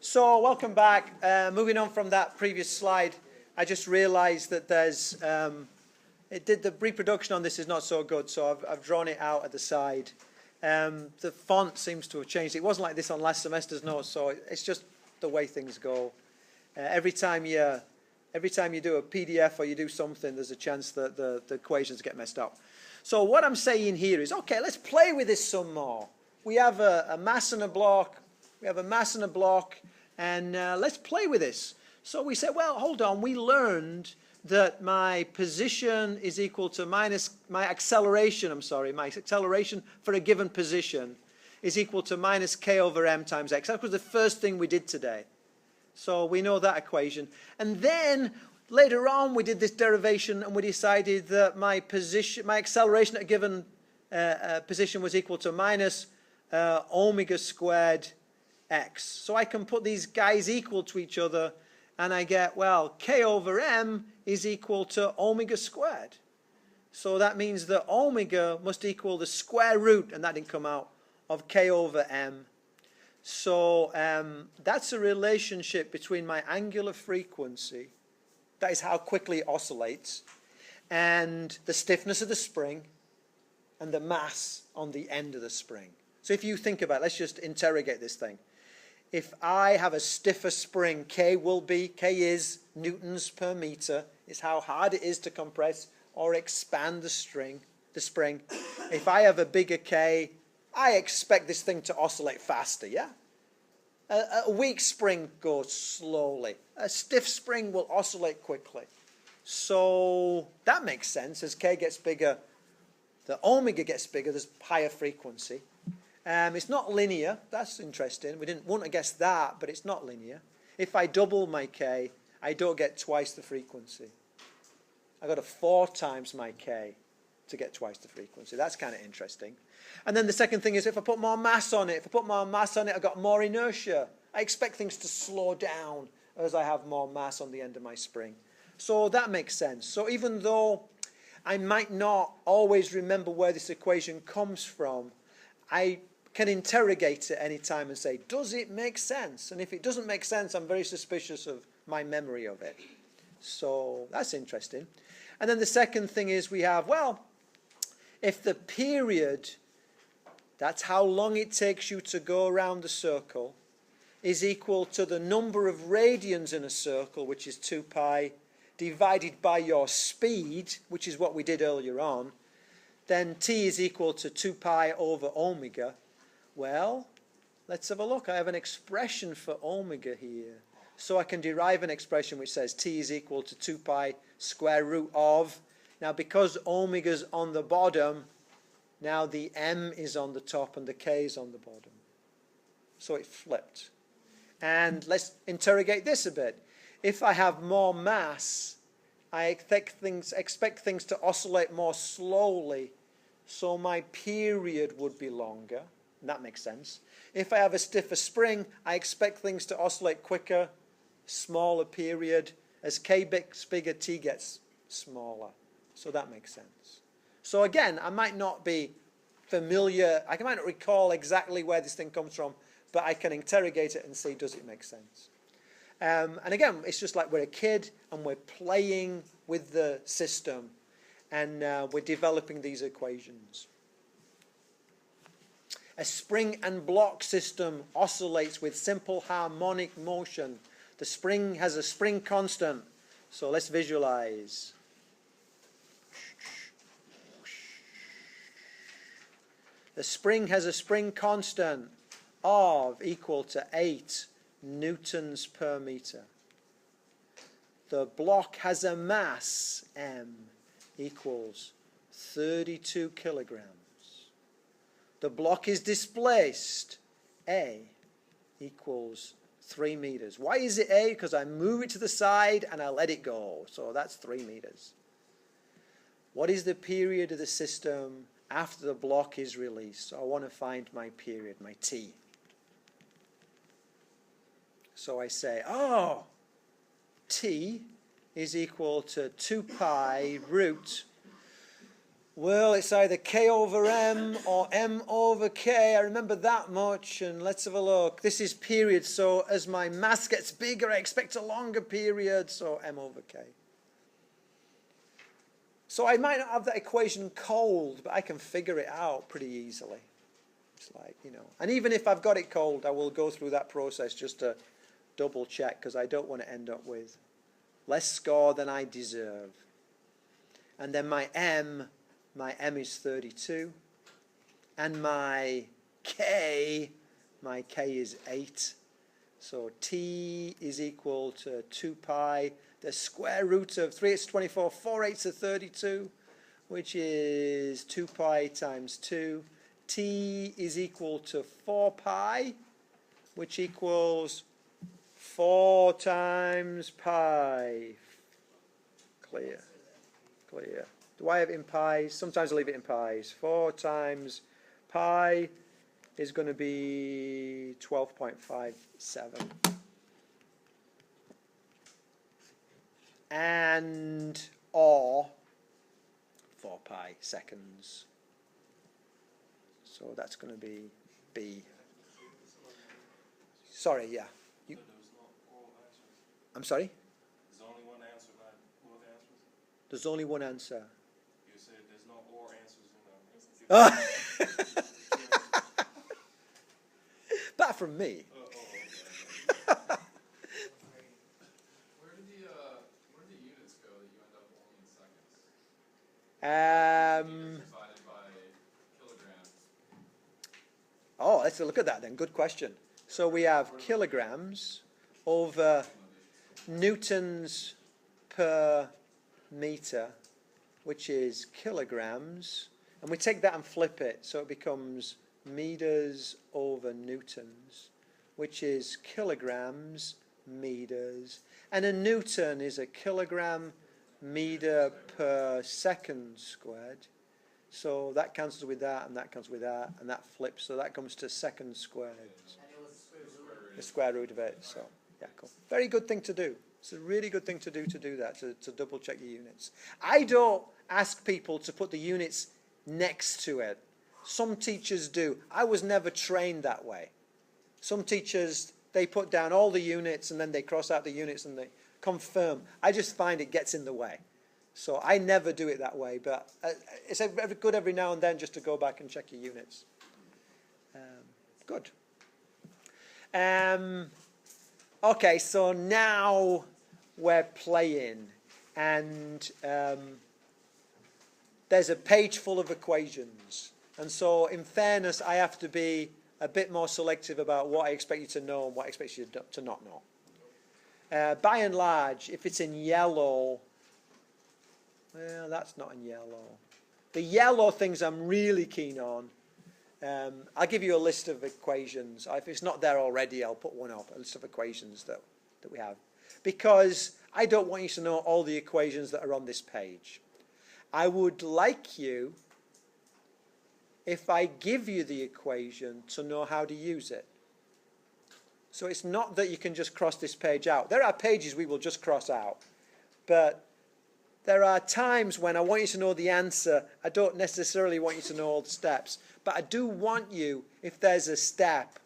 So welcome back. Moving on from that previous slide, I just realized that there's, the reproduction on this is not so good, so I've drawn it out at the side. The font seems to have changed. It wasn't like this on last semester's notes, so it's just the way things go. Every time you do a PDF or you do something, there's a chance that the equations get messed up. So what I'm saying here is, okay, let's play with this some more. We have a mass and a block. We have a mass and a block, and let's play with this. So we said, well, hold on. We learned that my position is equal to minus my acceleration. My acceleration for a given position is equal to minus k over m times x. That was the first thing we did today. So we know that equation. And then later on, we did this derivation, and we decided that my acceleration at a given position was equal to minus omega squared x. So I can put these guys equal to each other, and I get, well, k over m is equal to omega squared. So that means that omega must equal the square root, and that didn't come out, of k over m. So that's a relationship between my angular frequency, that is how quickly it oscillates, and the stiffness of the spring, and the mass on the end of the spring. So if you think about it, let's just interrogate this thing. If I have a stiffer spring, K is newtons per meter. It's how hard it is to compress or expand the spring. If I have a bigger K, I expect this thing to oscillate faster, yeah? A weak spring goes slowly. A stiff spring will oscillate quickly. So that makes sense. As K gets bigger, the omega gets bigger, there's higher frequency. It's not linear. That's interesting. We wouldn't have guessed that, but it's not linear. If I double my K, I don't get twice the frequency. I got to 4 times my K to get twice the frequency. That's kind of interesting. And then the second thing is, if I put more mass on it, I've got more inertia. I expect things to slow down as I have more mass on the end of my spring. So that makes sense. So even though I might not always remember where this equation comes from, I can interrogate it any time and say, does it make sense? And if it doesn't make sense, I'm very suspicious of my memory of it. So that's interesting. And then the second thing is we have, well, if the period, that's how long it takes you to go around the circle, is equal to the number of radians in a circle, which is 2 pi, divided by your speed, which is what we did earlier on, then t is equal to 2 pi over omega. Well, let's have a look. I have an expression for omega here. So I can derive an expression which says t is equal to 2 pi square root of. Now, because omega's on the bottom, now the m is on the top and the k is on the bottom. So it flipped. And let's interrogate this a bit. If I have more mass, I expect things to oscillate more slowly, so my period would be longer. And that makes sense. If I have a stiffer spring, I expect things to oscillate quicker, smaller period. As k gets bigger, t gets smaller. So that makes sense. So again, I might not be familiar, I might not recall exactly where this thing comes from, but I can interrogate it and see, does it make sense? And again, it's just like we're a kid and we're playing with the system, and we're developing these equations. A spring and block system oscillates with simple harmonic motion. The spring has a spring constant. So let's visualize. The spring has a spring constant of equal to 8 newtons per meter. The block has a mass, m, equals 32 kilograms. The block is displaced, a, equals 3 meters. Why is it a? Because I move it to the side and I let it go. So that's 3 meters. What is the period of the system after the block is released? So I want to find my period, my t. So I say, oh, t is equal to 2 pi root Well, it's either K over M or M over K. I remember that much. And let's have a look. This is period. So as my mass gets bigger, I expect a longer period. So M over K. So I might not have that equation cold, but I can figure it out pretty easily. It's like, you know. And even if I've got it cold, I will go through that process just to double check, because I don't want to end up with less score than I deserve. And then my M is 32. And my K is 8. So T is equal to 2 pi, the square root of 3 8 to 24, 4 8 to 32, which is 2 pi times 2. T is equal to 4 pi, which equals 4 times pi. Clear. Clear. Do I have it in pies? Sometimes I leave it in pies. 4 times pi is going to be 12.57. And or 4 pi seconds. So that's going to be B. Sorry, yeah. I'm sorry? There's only one answer, not both answers? There's only one answer. You said there's no or answers in Apart from me. okay. Where did the units go that you end up only in seconds? Divided by kilograms. Oh, let's look at that then. Good question. So we have kilograms over newtons per meter, which is kilograms. And we take that and flip it, so it becomes meters over newtons, which is kilograms, meters. And a newton is a kilogram meter per second squared. So that cancels with that, and that cancels with that, and that flips. So that comes to seconds squared. The square root of it. So, yeah, cool. Very good thing to do. It's a really good thing to do that, to double check your units. I don't ask people to put the units next to it. Some teachers do. I was never trained that way. Some teachers, they put down all the units and then they cross out the units and they confirm. I just find it gets in the way. So I never do it that way, but it's good every now and then just to go back and check your units. Good. Okay, so now we're playing, and there's a page full of equations. And so, in fairness, I have to be a bit more selective about what I expect you to know and what I expect you to not know. By and large, if it's in yellow, well, that's not in yellow. The yellow things I'm really keen on. I'll give you a list of equations. If it's not there already, I'll put one up, a list of equations that we have. Because I don't want you to know all the equations that are on this page. I would like you, if I give you the equation, to know how to use it. So it's not that you can just cross this page out. There are pages we will just cross out. But there are times when I want you to know the answer. I don't necessarily want you to know all the steps. But I do want you, if there's a step,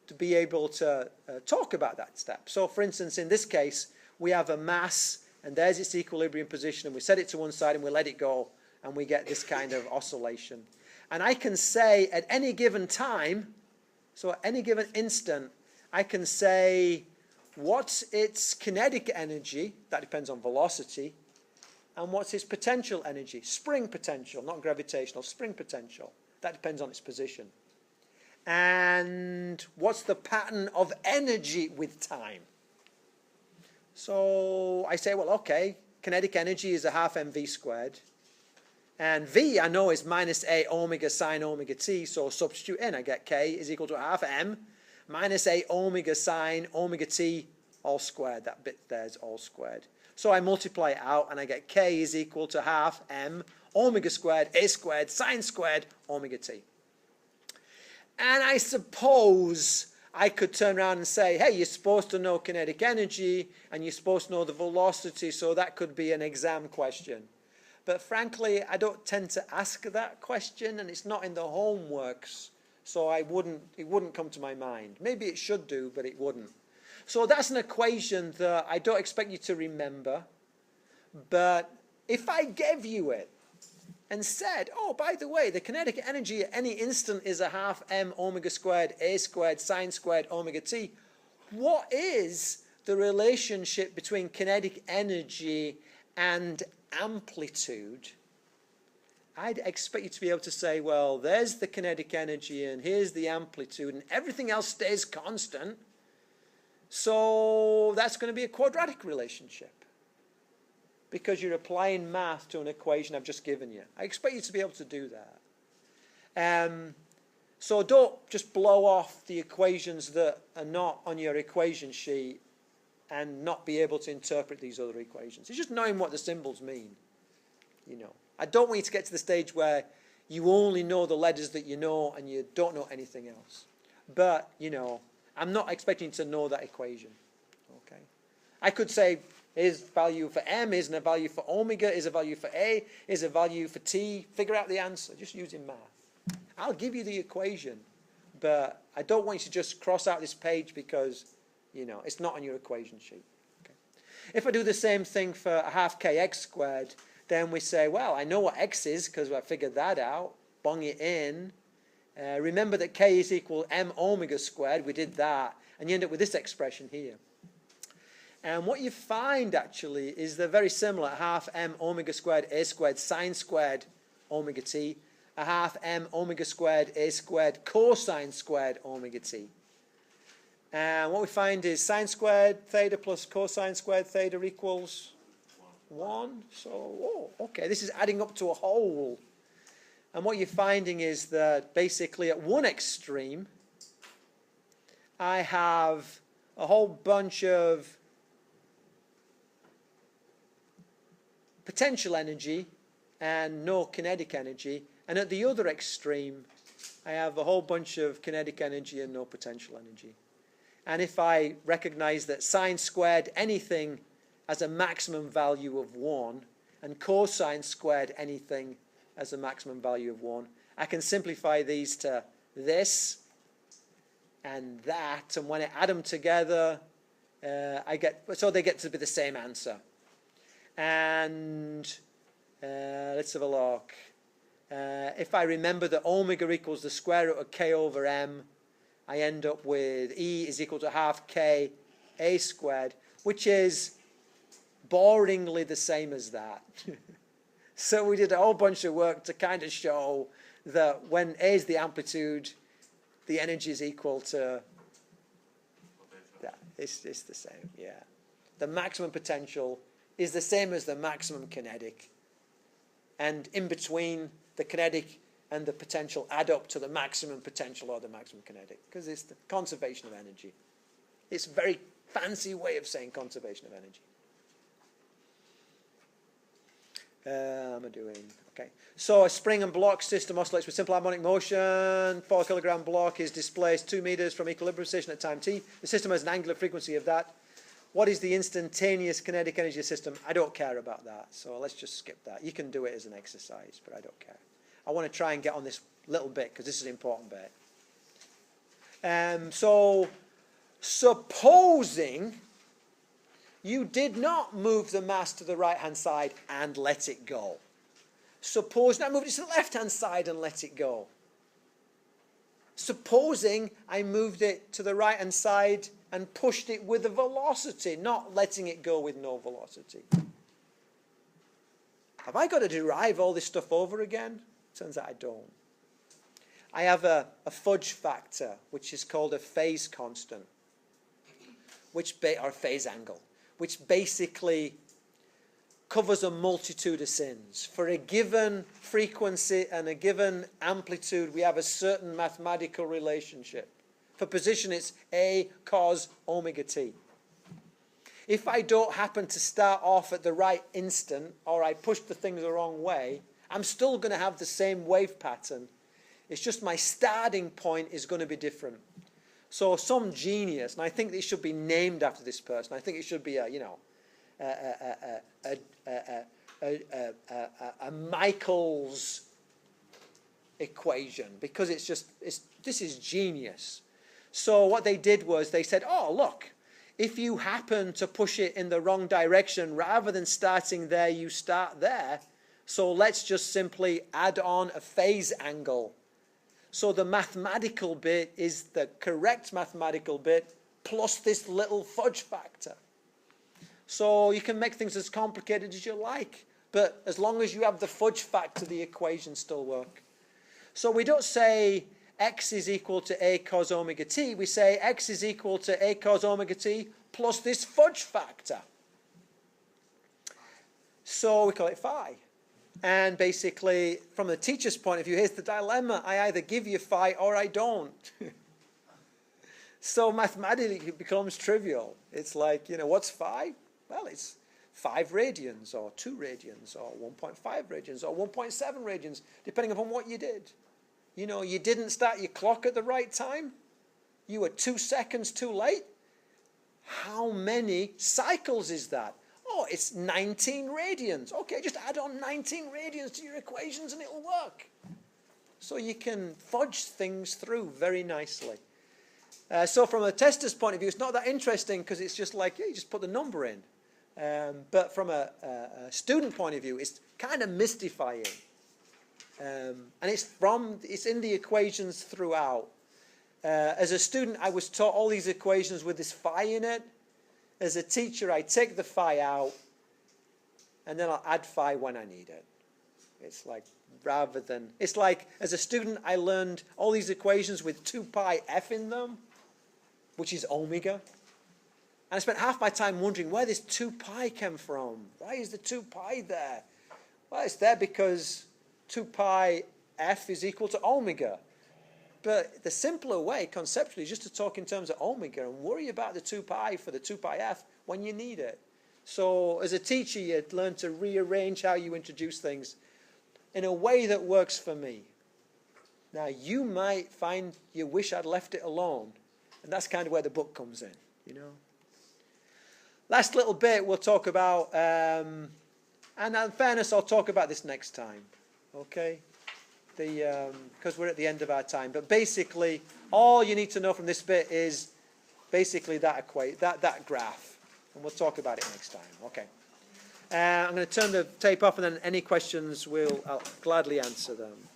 to be able to talk about that step. So, for instance, in this case, we have a mass, and there's its equilibrium position, and we set it to one side, and we let it go, and we get this kind of oscillation. And I can say at any given time, so at any given instant, I can say what's its kinetic energy, that depends on velocity, and what's its potential energy, spring potential, not gravitational, spring potential. That depends on its position. And what's the pattern of energy with time? So I say, well, okay, kinetic energy is a half mv squared. And v, I know, is minus a omega sine omega t. So substitute in, I get k is equal to half m minus a omega sine omega t all squared. That bit there is all squared. So I multiply it out, and I get k is equal to half m omega squared a squared sine squared omega t. And I suppose I could turn around and say, hey, you're supposed to know kinetic energy, and you're supposed to know the velocity, so that could be an exam question. But frankly, I don't tend to ask that question, and it's not in the homeworks, so it wouldn't come to my mind. Maybe it should do, but it wouldn't. So that's an equation that I don't expect you to remember, but if I gave you it and said, oh, by the way, the kinetic energy at any instant is a half m omega squared a squared sine squared omega t, what is the relationship between kinetic energy and amplitude? I'd expect you to be able to say, well, there's the kinetic energy and here's the amplitude and everything else stays constant. So that's going to be a quadratic relationship because you're applying math to an equation I've just given you. I expect you to be able to do that. So don't just blow off the equations that are not on your equation sheet and not be able to interpret these other equations. It's just knowing what the symbols mean. You know, I don't want you to get to the stage where you only know the letters that you know and you don't know anything else. But, you know, I'm not expecting you to know that equation. Okay? I could say, here's value for m, here's a value for omega, here's a value for a, here's a value for t. Figure out the answer, just using math. I'll give you the equation, but I don't want you to just cross out this page because, you know, it's not on your equation sheet. Okay. If I do the same thing for a half kx squared, then we say, well, I know what x is because I figured that out. Bung it in. Remember that k is equal m omega squared. We did that. And you end up with this expression here. And what you find, actually, is they're very similar. Half m omega squared a squared sine squared omega t. A half m omega squared a squared cosine squared omega t. And what we find is sine squared theta plus cosine squared theta equals 1. So, oh, okay, this is adding up to a whole. And what you're finding is that basically at one extreme, I have a whole bunch of potential energy and no kinetic energy. And at the other extreme, I have a whole bunch of kinetic energy and no potential energy. And if I recognize that sine squared anything as a maximum value of 1 and cosine squared anything as a maximum value of 1, I can simplify these to this and that, and when I add them together, so they get to be the same answer. And let's have a look. If I remember that omega equals the square root of k over m, I end up with E is equal to half k a squared, which is boringly the same as that. So we did a whole bunch of work to kind of show that when A is the amplitude, the energy is equal to that. It's the same, yeah. The maximum potential is the same as the maximum kinetic. And in between, the kinetic and the potential add up to the maximum potential or the maximum kinetic, because it's the conservation of energy. It's a very fancy way of saying conservation of energy. Am I doing? Okay. So a spring and block system oscillates with simple harmonic motion. 4 kilogram block is displaced 2 meters from equilibrium position at time t. The system has an angular frequency of that. What is the instantaneous kinetic energy of the system? I don't care about that. So let's just skip that. You can do it as an exercise, but I don't care. I want to try and get on this little bit because this is an important bit. So supposing you did not move the mass to the right-hand side and let it go. Supposing I moved it to the left-hand side and let it go. Supposing I moved it to the right-hand side and pushed it with a velocity, not letting it go with no velocity. Have I got to derive all this stuff over again? Turns out I don't. I have a fudge factor, which is called a phase constant, or phase angle, which basically covers a multitude of sins. For a given frequency and a given amplitude, we have a certain mathematical relationship. For position, it's A cos omega t. If I don't happen to start off at the right instant, or I push the thing the wrong way, I'm still going to have the same wave pattern. It's just my starting point is going to be different. So some genius, and I think it should be named after this person. I think it should be a a Michael's equation, because this is genius. So what they did was they said, oh, look, if you happen to push it in the wrong direction, rather than starting there, you start there. So let's just simply add on a phase angle. So the mathematical bit is the correct mathematical bit plus this little fudge factor. So you can make things as complicated as you like, but as long as you have the fudge factor, the equations still work. So we don't say x is equal to a cos omega t. We say x is equal to a cos omega t plus this fudge factor. So we call it phi. And basically, from the teacher's point of view, here's the dilemma. I either give you phi or I don't. So mathematically, it becomes trivial. It's like, what's phi? Well, it's 5 radians, or 2 radians, or 1.5 radians, or 1.7 radians, depending upon what you did. You didn't start your clock at the right time. You were 2 seconds too late. How many cycles is that? Oh, it's 19 radians. Okay, just add on 19 radians to your equations and it'll work. So you can fudge things through very nicely. So from a tester's point of view, it's not that interesting because it's just like, yeah, you just put the number in. But from a student point of view, it's kind of mystifying. And it's in the equations throughout. As a student, I was taught all these equations with this phi in it. As a teacher, I take the phi out, and then I'll add phi when I need it. It's like, as a student, I learned all these equations with 2 pi f in them, which is omega. And I spent half my time wondering where this 2 pi came from. Why is the 2 pi there? Well, it's there because 2 pi f is equal to omega. But the simpler way, conceptually, is just to talk in terms of omega and worry about the 2 pi for the 2 pi f when you need it. So as a teacher, you learn to rearrange how you introduce things in a way that works for me. Now, you might find you wish I'd left it alone. And that's kind of where the book comes in, Last little bit we'll talk about, and in fairness, I'll talk about this next time, okay? Because we're at the end of our time. But basically, all you need to know from this bit is basically that graph. And we'll talk about it next time. Okay. I'm going to turn the tape off, and then any questions, I'll gladly answer them.